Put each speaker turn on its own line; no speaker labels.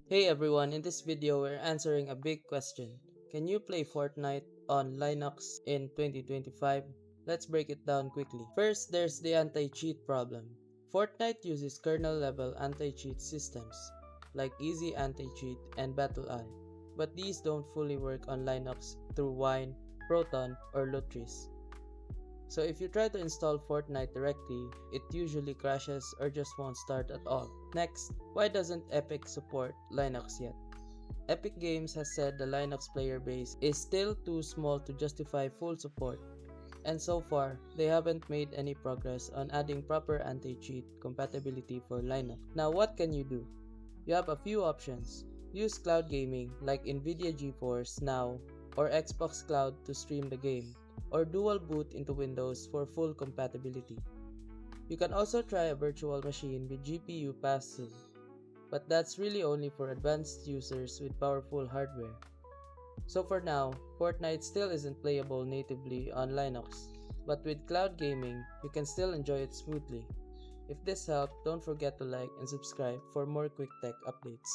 Hey everyone, in this video we're answering a big question. Can you play Fortnite on Linux in 2025? Let's break it down quickly. First, there's the anti-cheat problem. Fortnite uses kernel-level anti-cheat systems, like Easy Anti-Cheat and Battle Eye, but these don't fully work on Linux through Wine, Proton, or Lutris. So if you try to install Fortnite directly, it usually crashes or just won't start at all. Next, why doesn't Epic support Linux yet? Epic Games has said the Linux player base is still too small to justify full support, and so far, they haven't made any progress on adding proper anti-cheat compatibility for Linux. Now what can you do? You have a few options. Use cloud gaming like Nvidia GeForce Now or Xbox Cloud to stream the game, or dual boot into Windows for full compatibility. You can also try a virtual machine with GPU pass-through, but that's really only for advanced users with powerful hardware. So for now, Fortnite still isn't playable natively on Linux, but with cloud gaming, you can still enjoy it smoothly. If this helped, don't forget to like and subscribe for more quick tech updates.